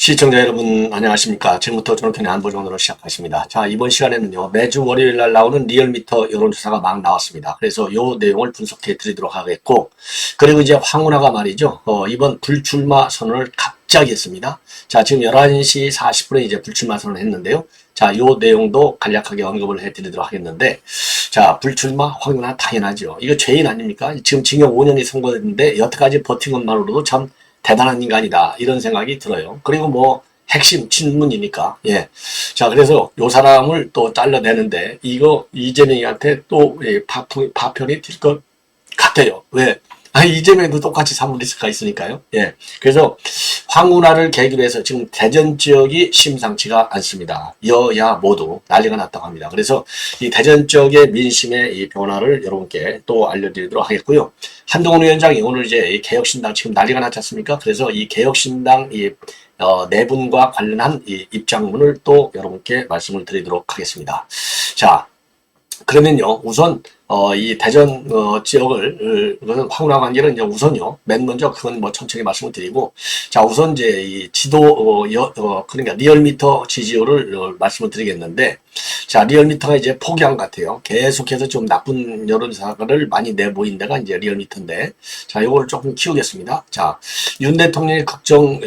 시청자 여러분 안녕하십니까. 지금부터 조선편의 안보정론을 시작하십니다. 자, 이번 시간에는요, 매주 월요일 날 나오는 리얼미터 여론조사가 막 나왔습니다. 그래서 요 내용을 분석해 드리도록 하겠고, 그리고 이제 황운하가 말이죠, 이번 불출마 선언을 갑자기 했습니다. 자, 지금 11시 40분에 이제 불출마 선언을 했는데요. 자, 요 내용도 간략하게 언급을 해 드리도록 하겠는데, 자, 불출마 황운하 당연하죠. 이거 죄인 아닙니까? 지금 징역 5년이 선고됐는데 여태까지 버틴 것만으로도 참 대단한 인간이다, 이런 생각이 들어요. 그리고 뭐 핵심 친문이니까. 예. 자, 그래서 요 사람을 또 잘라내는데 이거 이재명이한테 또 파편이 될 것 같아요. 왜? 이재명도 똑같이 사물 리스크가 있으니까요. 예. 그래서 황운하를 계기로 해서 지금 대전 지역이 심상치가 않습니다. 여야 모두 난리가 났다고 합니다. 그래서 이 대전 지역의 민심의 이 변화를 여러분께 또 알려드리도록 하겠고요. 한동훈 위원장이 오늘 이제 이 개혁신당 지금 난리가 났지 않습니까? 그래서 이 개혁신당 내분과 관련한 이 입장문을 또 여러분께 말씀을 드리도록 하겠습니다. 자, 그러면요, 우선 이 대전 지역을 황운하 관계는 이제 우선요, 맨 먼저 그건 뭐 천천히 말씀을 드리고, 자, 우선 이제 이 지도 그러니까 리얼미터 지지율을 말씀을 드리겠는데, 자, 리얼미터가 이제 포기한 것 같아요. 계속해서 좀 나쁜 여론사를 많이 내보인 데가 이제 리얼미터인데, 자, 요거를 조금 키우겠습니다. 자, 윤 대통령의 국정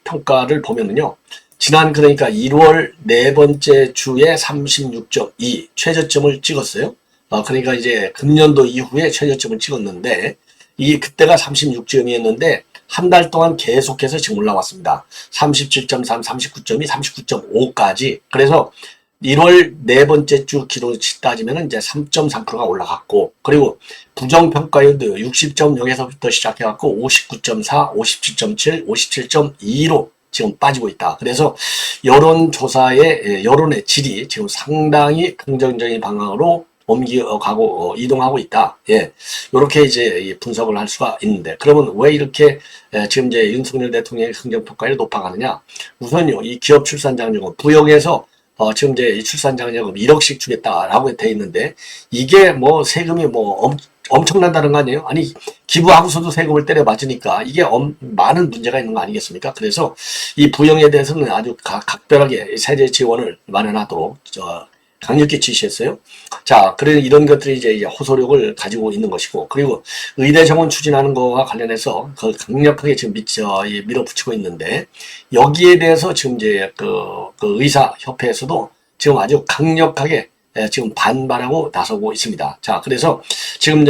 평가를 보면은요, 지난 그러니까 1월 네 번째 주에 36.2 최저점을 찍었어요. 그러니까 이제 금년도 이후에 최저점을 찍었는데 그때가 36점이었는데 한 달 동안 계속해서 지금 올라왔습니다. 37.3, 39.2, 39.5까지. 그래서 1월 네 번째 주 기로 따지면 이제 3.3%가 올라갔고, 그리고 부정평가율도 60.0에서부터 시작해갖고 59.4, 57.7, 57.2로 지금 빠지고 있다. 그래서 여론의 질이 지금 상당히 긍정적인 방향으로 옮겨가고 이동하고 있다. 예, 이렇게 이제 분석을 할 수가 있는데, 그러면 왜 이렇게 지금 이제 윤석열 대통령의 긍정평가율이 높아가느냐? 우선요, 이 기업 출산장려금 부역에서 지금 이제 이 출산장려금 1억씩 주겠다라고 돼 있는데, 이게 뭐 세금이 뭐 엄청난다는 거 아니에요? 아니, 기부하고서도 세금을 때려 맞으니까 이게 많은 문제가 있는 거 아니겠습니까? 그래서 이 부영에 대해서는 아주 각별하게 세제 지원을 마련하도록 강력히 지시했어요. 자, 그래 이런 것들이 이제 호소력을 가지고 있는 것이고, 그리고 의대 정원 추진하는 거와 관련해서 그 강력하게 지금 밀어붙이고 있는데, 여기에 대해서 지금 이제 그 의사협회에서도 지금 아주 강력하게 지금 반발하고 나서고 있습니다. 자, 그래서 지금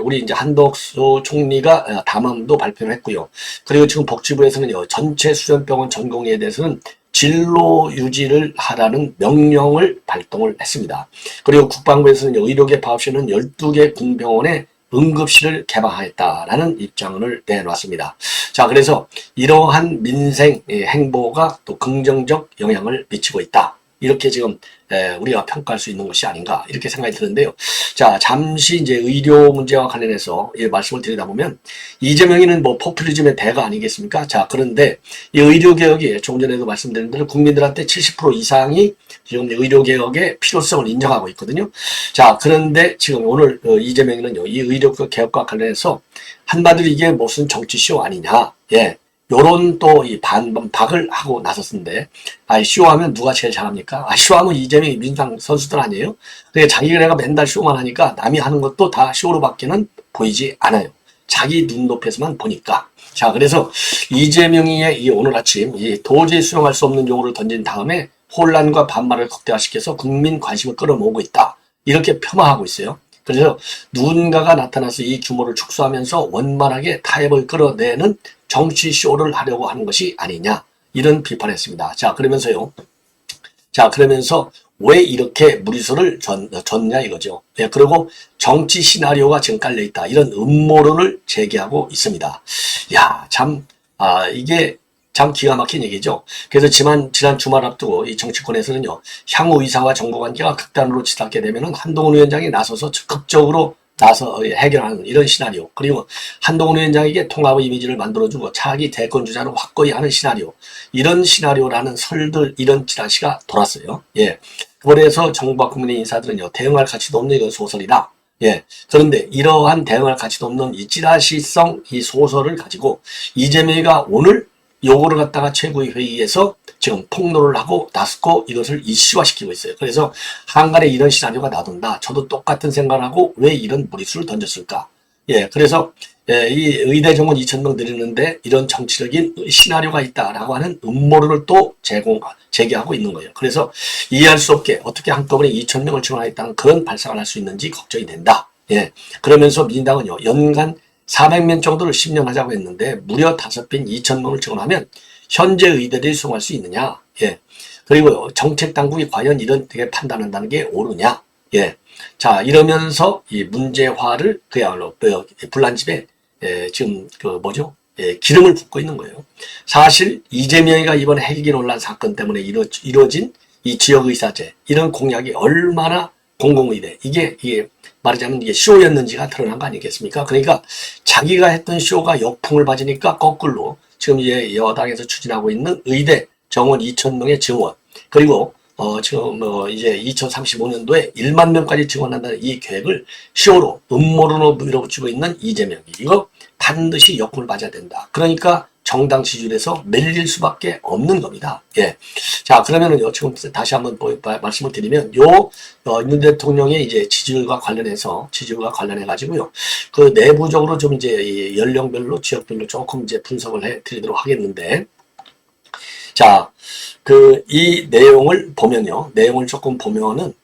우리 이제 한덕수 총리가 담화문도 발표를 했고요. 그리고 지금 복지부에서는요, 전체 수련병원 전공의에 대해서는 진로 유지를 하라는 명령을 발동을 했습니다. 그리고 국방부에서는 의료계 파업시는 12개 군병원에 응급실을 개방하겠다라는 입장을 내놨습니다. 자, 그래서 이러한 민생 행보가 또 긍정적 영향을 미치고 있다, 이렇게 지금 우리가 평가할 수 있는 것이 아닌가, 이렇게 생각이 드는데요. 자, 잠시 이제 의료 문제와 관련해서 말씀을 드리다 보면, 이재명이는 뭐 포퓰리즘의 대가 아니겠습니까? 자, 그런데 이 의료개혁이 조금 전에도 말씀드린 대로 국민들한테 70% 이상이 지금 의료개혁의 필요성을 인정하고 있거든요. 자, 그런데 지금 오늘 이재명이는요, 이 의료개혁과 관련해서 한마디로 이게 무슨 정치쇼 아니냐, 예, 요런 또 이 반박을 하고 나섰는데, 쇼하면 누가 제일 잘합니까? 쇼하면 이재명이 민주당 선수들 아니에요? 근데 자기가 맨날 쇼만 하니까 남이 하는 것도 다 쇼로밖에는 보이지 않아요. 자기 눈높이에서만 보니까. 자, 그래서 이재명이 오늘 아침 도저히 수용할 수 없는 용어를 던진 다음에 혼란과 반발을 극대화시켜서 국민 관심을 끌어모으고 있다, 이렇게 폄하하고 있어요. 그래서 누군가가 나타나서 이 규모를 축소하면서 원만하게 타협을 끌어내는 정치쇼를 하려고 하는 것이 아니냐, 이런 비판을 했습니다. 자, 그러면서요. 자, 그러면서 왜 이렇게 무리수를 줬냐 이거죠. 예, 그리고 정치 시나리오가 지금 깔려있다, 이런 음모론을 제기하고 있습니다. 야, 참, 이게 참 기가 막힌 얘기죠. 그래서 지난 주말 앞두고 이 정치권에서는요, 향후 의사와 정부 관계가 극단으로 치닫게 되면은 한동훈 위원장이 나서서 적극적으로 해결하는 이런 시나리오, 그리고 한동훈 위원장에게 통합의 이미지를 만들어주고 차기 대권 주자를 확고히 하는 시나리오, 이런 시나리오라는 설들, 이런 찌라시가 돌았어요. 예. 그래서 정부와 국민의 인사들은요, 대응할 가치도 없는 이건 소설이다. 예. 그런데 이러한 대응할 가치도 없는 이 찌라시성 이 소설을 가지고 이재명이가 오늘 요거를 갖다가 최고위 회의에서 지금 폭로를 하고 나섰고 이것을 이슈화시키고 있어요. 그래서 한간에 이런 시나리오가 나돈다. 저도 똑같은 생각을 하고 왜 이런 무리수를 던졌을까? 예, 그래서 이 의대 정원 2,000명 드리는데 이런 정치적인 시나리오가 있다라고 하는 음모론을 또 제기하고 있는 거예요. 그래서 이해할 수 없게 어떻게 한꺼번에 2,000명을 지원하겠다는 그런 발상을 할 수 있는지 걱정이 된다. 예, 그러면서 민주당은요, 연간 400명 정도를 10년 하자고 했는데 무려 5배인 2,000명을 지원하면 현재 의대들이 수용할 수 있느냐? 예, 그리고 정책 당국이 과연 이런 게 판단한다는 게 옳으냐? 예, 자, 이러면서 이 문제화를 그야말로 불난집에 지금 기름을 붓고 있는 거예요. 사실 이재명이가 이번 헬기 논란 사건 때문에 이루어진 이 지역의사제 이런 공약이 얼마나 공공의대 이게 말하자면 이게 쇼였는지가 드러난 거 아니겠습니까? 그러니까 자기가 했던 쇼가 역풍을 맞으니까 거꾸로 지금 이제 여당에서 추진하고 있는 의대 정원 2,000명의 증원 그리고 지금 이제 2035년도에 1만 명까지 증원한다는 이 계획을 쇼로 음모론으로 밀어붙이고 있는 이재명이 이거 반드시 역풍을 맞아야 된다. 그러니까 정당 지지율에서 밀릴 수밖에 없는 겁니다. 예. 자, 그러면은요, 지금 다시 한번 말씀을 드리면, 윤 대통령의 이제 지지율과 관련해가지고요, 그 내부적으로 좀 이제 이 연령별로, 지역별로 조금 이제 분석을 해 드리도록 하겠는데, 자, 이 내용을 보면요, 내용을 조금 보면은,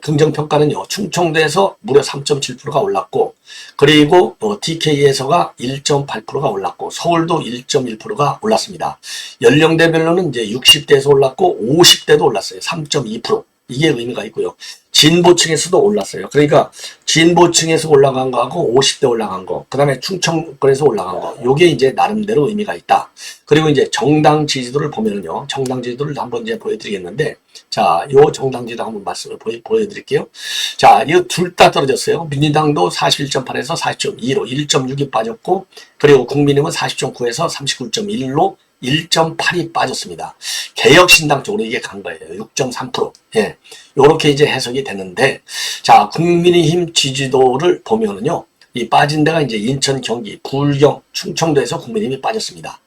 긍정평가는요, 충청도에서 무려 3.7%가 올랐고, 그리고 TK에서가 1.8%가 올랐고, 서울도 1.1%가 올랐습니다. 연령대별로는 이제 60대에서 올랐고, 50대도 올랐어요. 3.2%. 이게 의미가 있고요. 진보층에서도 올랐어요. 그러니까 진보층에서 올라간 거하고 50대 올라간 거, 그 다음에 충청권에서 올라간 거, 요게 이제 나름대로 의미가 있다. 그리고 이제 정당 지지도를 보면은요, 정당 지지도를 한번 이제 보여드리겠는데, 자, 요 정당 지지도 한번 말씀을 보여드릴게요. 자, 이거 둘 다 떨어졌어요. 민주당도 41.8에서 40.2로 1.6이 빠졌고, 그리고 국민의힘은 40.9에서 39.1로 1.8이 빠졌습니다. 개혁신당 쪽으로 이게 간 거예요. 6.3%. 예. 요렇게 이제 해석이 되는데, 자, 국민의힘 지지도를 보면은요, 이 빠진 데가 이제 인천, 경기, 불경, 충청도에서 국민의힘이 빠졌습니다.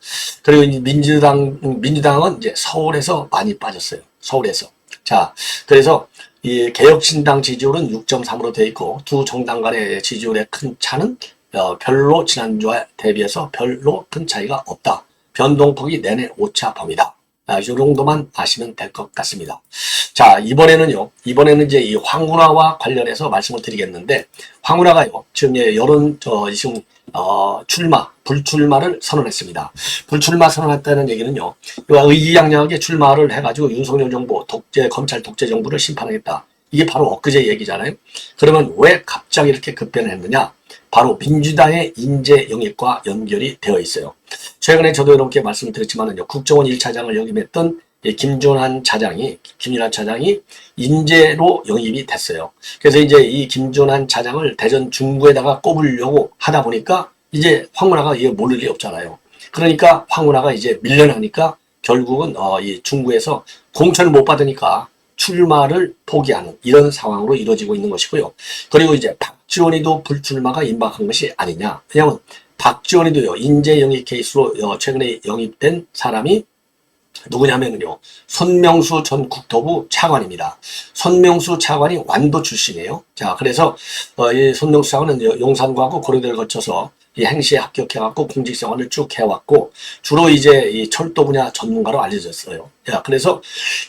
그리고 이제 민주당은 이제 서울에서 많이 빠졌어요. 서울에서. 자, 그래서 이 개혁신당 지지율은 6.3으로 되어 있고, 두 정당 간의 지지율의 큰 차는 별로 지난주와 대비해서 별로 큰 차이가 없다. 변동폭이 내내 오차 범위다. 이 정도만 아시면 될 것 같습니다. 자, 이번에는 이제 이 황운하와 관련해서 말씀을 드리겠는데, 황운하가요, 지금 지금, 불출마를 선언했습니다. 불출마 선언했다는 얘기는요, 의기양양하게 출마를 해가지고 윤석열 정부, 검찰 독재 정부를 심판하겠다. 이게 바로 엊그제 얘기잖아요. 그러면 왜 갑자기 이렇게 급변을 했느냐? 바로 민주당의 인재 영입과 연결이 되어 있어요. 최근에 저도 이렇게 말씀드렸지만은요, 국정원 1차장을 역임했던 김준환 차장이 인재로 영입이 됐어요. 그래서 이제 이 김준환 차장을 대전 중구에다가 꼽으려고 하다 보니까 이제 황운하가 이게 모를 리 없잖아요. 그러니까 황운하가 이제 밀려나니까 결국은 이 중구에서 공천을 못 받으니까 출마를 포기하는 이런 상황으로 이루어지고 있는 것이고요. 그리고 이제 박지원이도 불출마가 임박한 것이 아니냐. 왜냐하면 박지원이도요, 인재 영입 케이스로 최근에 영입된 사람이 누구냐면요, 손명수 전 국토부 차관입니다. 손명수 차관이 완도 출신이에요. 자, 그래서 이 손명수 차관은 용산고하고 고려대를 거쳐서 이 행시에 합격해갖고 공직생활을 쭉 해왔고, 주로 이제 이 철도 분야 전문가로 알려졌어요. 야, 그래서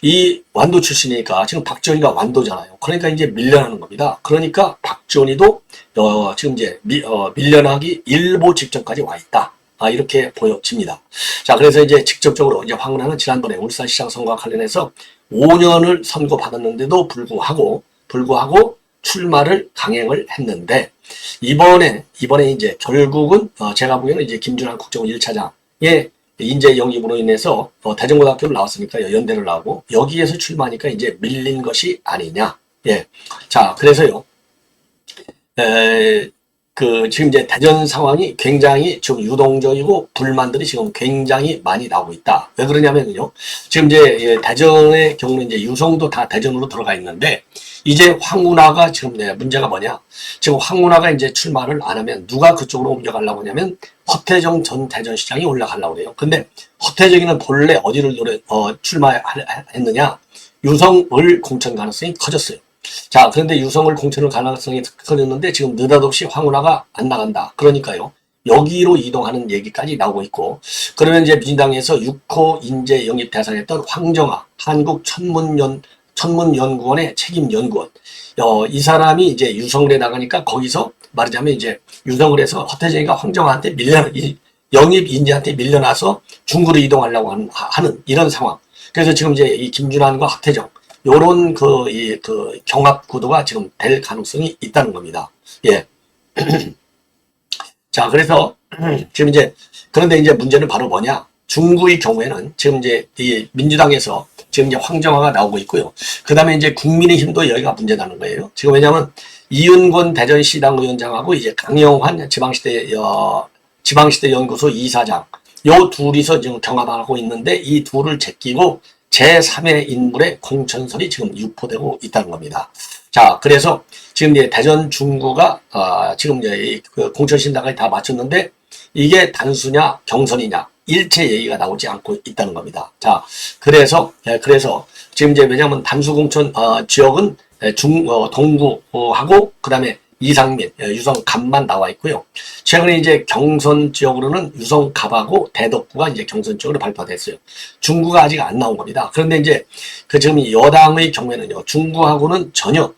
이 완도 출신이니까 지금 박지원이가 완도잖아요. 그러니까 이제 밀려나는 겁니다. 그러니까 박지원이도 지금 이제 밀려나기 일보 직전까지 와 있다. 이렇게 보여집니다. 자, 그래서 이제 직접적으로 이제 황운하는 지난번에 울산시장 선거와 관련해서 5년을 선고받았는데도 불구하고 출마를 강행을 했는데, 이번에 이제 결국은 제가 보기에는 이제 김준환 국정원 1차장의 인재 영입으로 인해서 대전고등학교를 나왔으니까 연대를 나오고 여기에서 출마하니까 이제 밀린 것이 아니냐. 예. 자, 그래서요. 지금 이제 대전 상황이 굉장히 좀 유동적이고 불만들이 지금 굉장히 많이 나오고 있다. 왜 그러냐면요. 지금 이제 대전의 경우는 이제 유성도 다 대전으로 들어가 있는데 이제 황운하가 지금 문제가 뭐냐? 지금 황운하가 이제 출마를 안 하면 누가 그쪽으로 옮겨가려고 하냐면 허태정 전 대전시장이 올라가려고 그래요. 근데 허태정이는 본래 어디를 출마했느냐? 유성을 공천 가능성이 커졌어요. 자, 그런데 유성을 공천을 가능성이 커졌는데 지금 느닷없이 황운하가 안 나간다. 그러니까요. 여기로 이동하는 얘기까지 나오고 있고, 그러면 이제 민주당에서 6호 인재 영입 대상했던 황정아 천문연구원의 책임 연구원, 이 사람이 이제 유성을 해 나가니까 거기서 말하자면 이제 유성을 해서 허태정이가 황정아한테 영입 인재한테 밀려나서 중구로 이동하려고 하는 이런 상황. 그래서 지금 이제 이 김준환과 허태정 요런 그 경합 구도가 지금 될 가능성이 있다는 겁니다. 예. 자, 그래서 지금 이제 그런데 이제 문제는 바로 뭐냐? 중구의 경우에는 지금 이제 이 민주당에서 지금 이제 황정화가 나오고 있고요. 그 다음에 이제 국민의힘도 여기가 문제라는 거예요. 지금 왜냐하면 이은권 대전시당 위원장하고 이제 강영환 지방시대 연구소 이사장 요 둘이서 지금 경합하고 있는데 이 둘을 제끼고 제3의 인물의 공천설이 지금 유포되고 있다는 겁니다. 자, 그래서 지금 이제 대전 중구가 지금 이제 그 공천신당을 다 마쳤는데 이게 단수냐 경선이냐 일체 얘기가 나오지 않고 있다는 겁니다. 자, 그래서 지금 이제 왜냐하면 단수 공천 지역은 동구하고 그다음에 이상민, 유성갑만 나와 있고요. 최근에 이제 경선 지역으로는 유성갑하고 대덕구가 이제 경선 지역으로 발표됐어요. 중구가 아직 안 나온 겁니다. 그런데 이제 지금 여당의 경우에는요, 중구하고는 전혀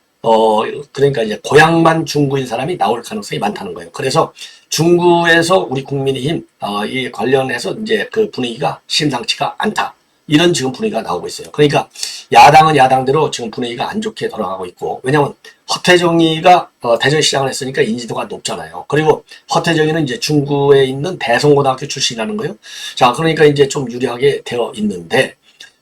그러니까 이제 고향만 중구인 사람이 나올 가능성이 많다는 거예요. 그래서 중구에서 우리 국민의힘 이 관련해서 이제 그 분위기가 심상치가 않다. 이런 지금 분위기가 나오고 있어요. 그러니까 야당은 야당대로 지금 분위기가 안 좋게 돌아가고 있고, 왜냐하면 허태정이가 대전시장을 했으니까 인지도가 높잖아요. 그리고 허태정이는 이제 중구에 있는 대성고등학교 출신이라는 거예요. 자, 그러니까 이제 좀 유리하게 되어 있는데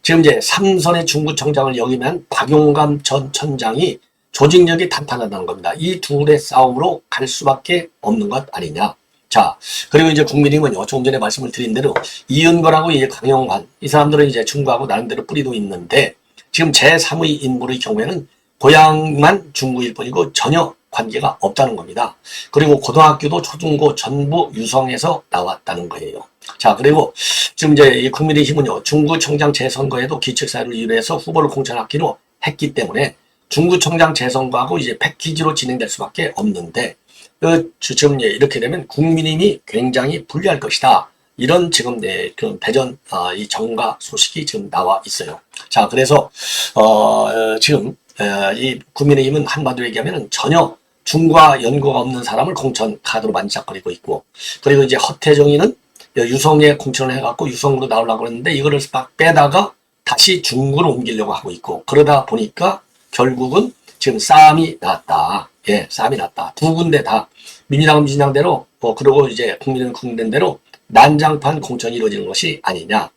지금 이제 삼선의 중구청장을 역임한 박용감 전 천장이 조직력이 탄탄하다는 겁니다. 이 둘의 싸움으로 갈 수밖에 없는 것 아니냐. 자, 그리고 이제 국민의힘은요, 조금 전에 말씀을 드린 대로 이은거라고 이제 강영환, 이 사람들은 이제 중구하고 나름대로 뿌리도 있는데 지금 제3의 인물의 경우에는 고향만 중구일 뿐이고 전혀 관계가 없다는 겁니다. 그리고 고등학교도 초중고 전부 유성에서 나왔다는 거예요. 자, 그리고 지금 이제 이 국민의힘은요, 중구청장 재선거에도 기책사유를 이유해서 후보를 공천하기로 했기 때문에 중구청장 재선거하고 이제 패키지로 진행될 수밖에 없는데, 지금 이렇게 되면 국민의힘이 굉장히 불리할 것이다. 이런 지금 그 대전 이 정가 소식이 지금 나와 있어요. 자, 그래서 지금 이 국민의힘은 한마디로 얘기하면 전혀 중과 연고가 없는 사람을 공천 카드로 만지작거리고 있고, 그리고 이제 허태정이는 유성에 공천을 해갖고 유성으로 나오려고 했는데 이거를 막 빼다가 다시 중구로 옮기려고 하고 있고, 그러다 보니까 결국은 지금 싸움이 났다. 예, 싸움이 났다. 두 군데 다 민주당은 민주당대로 그리고 이제 국민은 국민대로 난장판 공천이 이루어지는 것이 아니냐.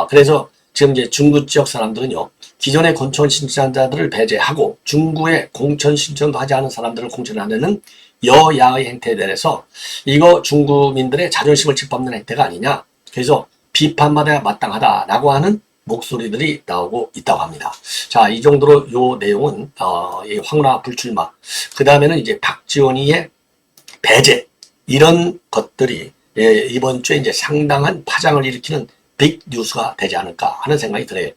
그래서 지금 이제 중구 지역 사람들은요, 기존의 공천 신청자들을 배제하고 중구에 공천 신청도 하지 않은 사람들을 공천하는 여야의 행태에 대해서 이거 중구민들의 자존심을 짓밟는 행태가 아니냐. 그래서 비판받아야 마땅하다라고 하는 목소리들이 나오고 있다고 합니다. 자, 이 정도로 요 내용은 이 황운하 불출마, 그 다음에는 이제 박지원이의 배제, 이런 것들이 이번 주에 이제 상당한 파장을 일으키는 빅 뉴스가 되지 않을까 하는 생각이 들어요.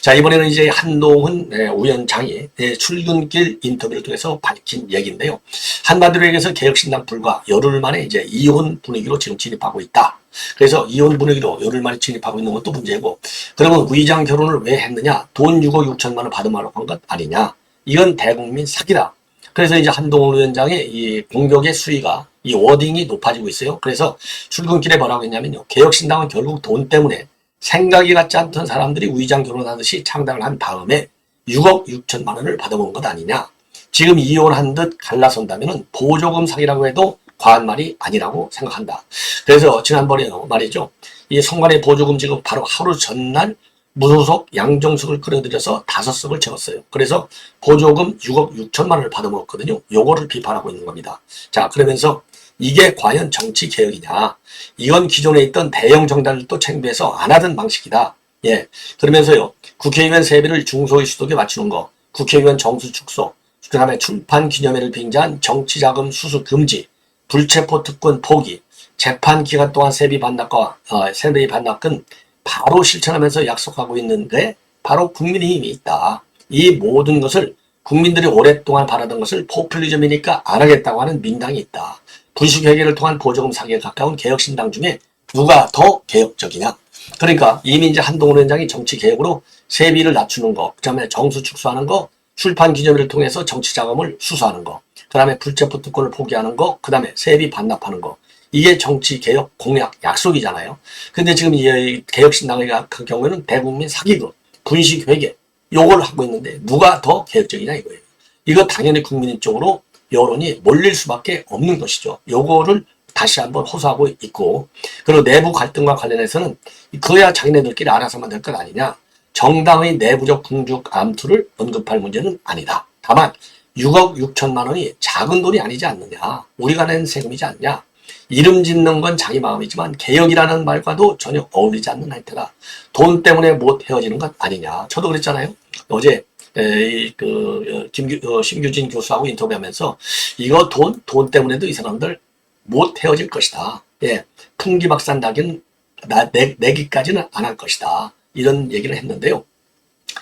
자, 이번에는 이제 한동훈 위원장이 출근길 인터뷰를 통해서 밝힌 얘기인데요. 한마디로 얘기해서 개혁신당 불과 열흘 만에 이제 이혼 분위기로 지금 진입하고 있다. 그래서 이혼 분위기로 열흘 만에 진입하고 있는 것도 문제고, 그러면 위장 결혼을 왜 했느냐? 돈 6억 6천만 원 받으려고 한 것 아니냐? 이건 대국민 사기다. 그래서 이제 한동훈 위원장의 이 공격의 수위가, 이 워딩이 높아지고 있어요. 그래서 출근길에 뭐라고 했냐면요, 개혁신당은 결국 돈 때문에 생각이 같지 않던 사람들이 위장 결혼하듯이 창당을 한 다음에 6억 6천만 원을 받아본 것 아니냐. 지금 이혼한 듯 갈라선다면 보조금 사기라고 해도 과한 말이 아니라고 생각한다. 그래서 지난번에 말이죠, 이 성관의 보조금 지급 바로 하루 전날 무소속 양정숙을 끌어들여서 5석을 채웠어요. 그래서 보조금 6억 6천만 원을 받아먹었거든요. 요거를 비판하고 있는 겁니다. 자, 그러면서 이게 과연 정치 개혁이냐? 이건 기존에 있던 대형 정당들도 챙겨서 안 하던 방식이다. 예. 그러면서요, 국회의원 세비를 중소의 수독에 맞추는 거, 국회의원 정수 축소, 그 다음에 출판 기념회를 빙자한 정치자금 수수 금지, 불체포 특권 포기, 재판 기간 동안 세비 반납은 바로 실천하면서 약속하고 있는 게 바로 국민의힘이 있다. 이 모든 것을 국민들이 오랫동안 바라던 것을 포퓰리즘이니까 안 하겠다고 하는 민당이 있다. 분식회계를 통한 보조금 사기에 가까운 개혁신당 중에 누가 더 개혁적이냐. 그러니까 이미 이제 한동훈 위원장이 정치개혁으로 세비를 낮추는 거, 그 다음에 정수 축소하는 거, 출판 기념일을 통해서 정치자금을 수수하는 거, 그 다음에 불체포 특권을 포기하는 거, 그 다음에 세비 반납하는 거. 이게 정치개혁 공약, 약속이잖아요. 근데 지금 이 개혁신당의 같은 경우에는 대국민 사기극, 분식회계, 요걸 하고 있는데 누가 더 개혁적이냐 이거예요. 이거 당연히 국민 쪽으로 여론이 몰릴 수밖에 없는 것이죠. 요거를 다시 한번 호소하고 있고, 그리고 내부 갈등과 관련해서는 그야 자기네들끼리 알아서만 될 것 아니냐. 정당의 내부적 궁죽 암투를 언급할 문제는 아니다. 다만 6억 6천만 원이 작은 돈이 아니지 않느냐. 우리가 낸 세금이지 않냐. 이름 짓는 건 자기 마음이지만 개혁이라는 말과도 전혀 어울리지 않는 행태다. 돈 때문에 못 헤어지는 것 아니냐. 저도 그랬잖아요. 어제 심규진 교수하고 인터뷰하면서 이거 돈 때문에도 이 사람들 못 헤어질 것이다. 예, 풍기박산나긴 내기까지는 안 할 것이다. 이런 얘기를 했는데요.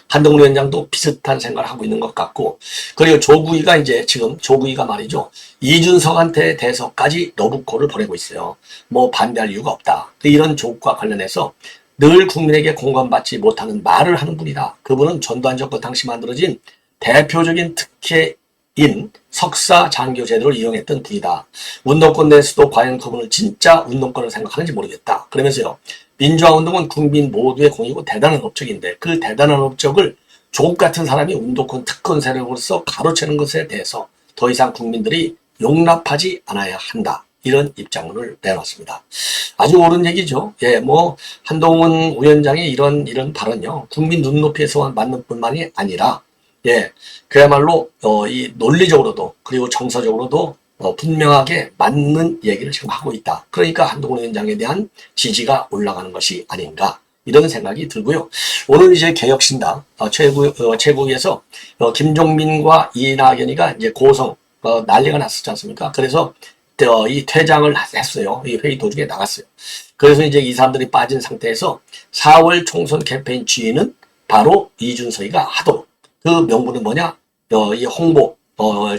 한동훈 위원장도 비슷한 생각을 하고 있는 것 같고, 그리고 조국이가 이제 지금 조국이가 말이죠. 이준석한테 대해서까지 러브콜을 보내고 있어요. 뭐 반대할 이유가 없다. 이런 조국과 관련해서 늘 국민에게 공감받지 못하는 말을 하는 분이다. 그분은 전두환 정권 당시 만들어진 대표적인 특혜인 석사 장교 제도를 이용했던 분이다. 운동권 내에서도 과연 그분을 진짜 운동권을 생각하는지 모르겠다. 그러면서요. 민주화운동은 국민 모두의 공이고 대단한 업적인데 그 대단한 업적을 조국 같은 사람이 운동권 특권 세력으로서 가로채는 것에 대해서 더 이상 국민들이 용납하지 않아야 한다. 이런 입장문을 내놨습니다. 아주 옳은 얘기죠. 예, 뭐 한동훈 위원장의 이런 발언요. 국민 눈높이에서만 맞는 뿐만이 아니라 예, 그야말로 이 논리적으로도 그리고 정서적으로도 분명하게 맞는 얘기를 지금 하고 있다. 그러니까 한동훈 위원장에 대한 지지가 올라가는 것이 아닌가 이런 생각이 들고요. 오늘 이제 개혁신당 최고위에서 김종민과 이낙연이가 이제 고성 난리가 났었지 않습니까? 그래서 이 퇴장을 했어요. 이 회의 도중에 나갔어요. 그래서 이제 이 사람들이 빠진 상태에서 4월 총선 캠페인 지휘는 바로 이준석이가 하도록. 그 명분은 뭐냐? 이 홍보,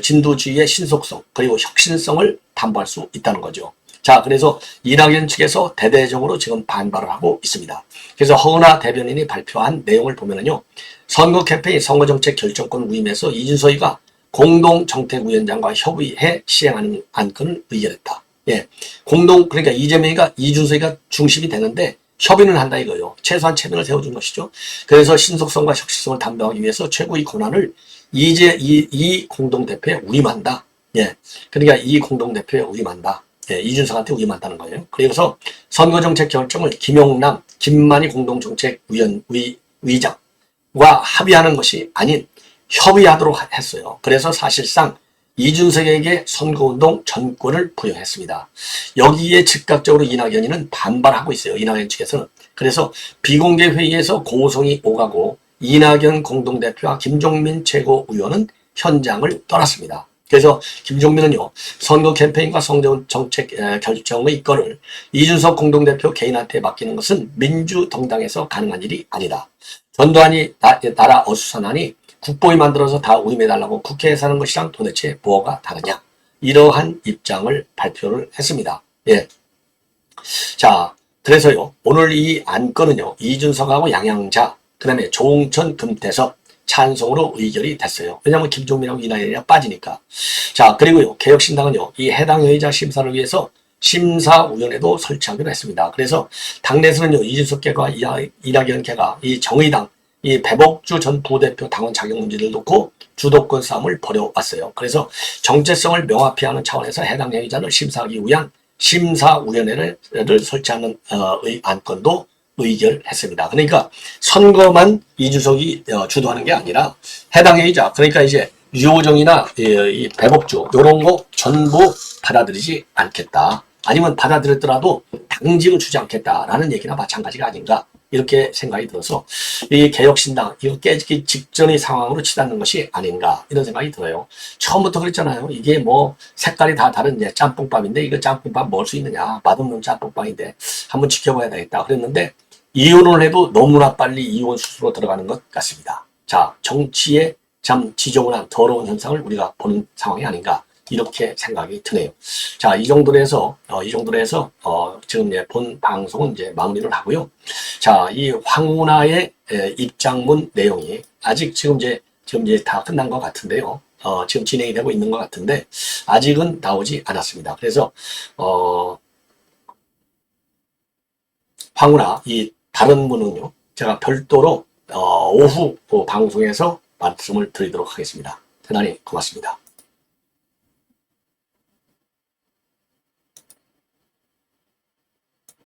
진두주의의 신속성, 그리고 혁신성을 담보할 수 있다는 거죠. 자, 그래서 이낙연 측에서 대대적으로 지금 반발을 하고 있습니다. 그래서 허은하 대변인이 발표한 내용을 보면은요, 선거 캠페인 선거정책 결정권 위임에서 이준석이가 공동정책위원장과 협의해 시행하는 안건을 의결했다. 예. 그러니까 이재명이가 이준석이가 중심이 되는데 협의는 한다 이거요. 최소한 체면을 세워준 것이죠. 그래서 신속성과 혁신성을 담보하기 위해서 최고의 권한을 이 공동대표에 위임한다. 예. 그러니까 이 공동대표에 위임한다. 예. 이준석한테 위임한다는 거예요. 그래서 선거정책 결정을 김용남, 김만희 공동정책위장과 합의하는 것이 아닌 협의하도록 했어요. 그래서 사실상 이준석에게 선거운동 전권을 부여했습니다. 여기에 즉각적으로 이낙연이는 반발하고 있어요. 이낙연 측에서는. 그래서 비공개 회의에서 고성이 오가고 이낙연 공동대표와 김종민 최고위원은 현장을 떠났습니다. 그래서 김종민은요. 선거 캠페인과 선거정책 결정의 건을 이준석 공동대표 개인한테 맡기는 것은 민주정당에서 가능한 일이 아니다. 전두환이 나라 어수선하니 국보위 만들어서 다 위임해달라고 국회에 사는 것이랑 도대체 뭐가 다르냐. 이러한 입장을 발표를 했습니다. 예. 자, 그래서요. 오늘 이 안건은요. 이준석하고 양양자, 그 다음에 조홍천, 금태섭 찬성으로 의결이 됐어요. 왜냐하면 김종민하고 이낙연이 빠지니까. 자, 그리고요. 개혁신당은요. 이 해당 회의자 심사를 위해서 심사위원회도 설치하기로 했습니다. 그래서 당내에서는요. 이준석계가 이낙연계가 이 정의당 이 배복주 전 부대표 당원 자격 문제를 놓고 주도권 싸움을 벌여왔어요. 그래서 정체성을 명확히 하는 차원에서 해당 행위자를 심사하기 위한 심사위원회를 설치하는 안건도 의결했습니다. 그러니까 선거만 이준석이 주도하는 게 아니라 해당 행위자, 그러니까 이제 유호정이나 이 배복주 이런 거 전부 받아들이지 않겠다. 아니면 받아들였더라도 당직을 주지 않겠다라는 얘기나 마찬가지가 아닌가 이렇게 생각이 들어서 이 개혁신당 이거 깨지기 직전의 상황으로 치닫는 것이 아닌가 이런 생각이 들어요. 처음부터 그랬잖아요. 이게 뭐 색깔이 다 다른 이제 짬뽕밥인데 이거 짬뽕밥 먹을 수 있느냐, 맛없는 짬뽕밥인데 한번 지켜봐야 되겠다 그랬는데 이혼을 해도 너무나 빨리 이혼 수순으로 들어가는 것 같습니다. 자, 정치의 참 지저분한 더러운 현상을 우리가 보는 상황이 아닌가 이렇게 생각이 드네요. 자, 이 정도로 해서 지금 이제 본 방송은 이제 마무리를 하고요. 자, 이 황운하의 입장문 내용이 아직 지금 이제 다 끝난 것 같은데요. 지금 진행이 되고 있는 것 같은데 아직은 나오지 않았습니다. 그래서 황운하 이 다른 분은요, 제가 별도로 오후 방송에서 말씀을 드리도록 하겠습니다. 대단히 고맙습니다.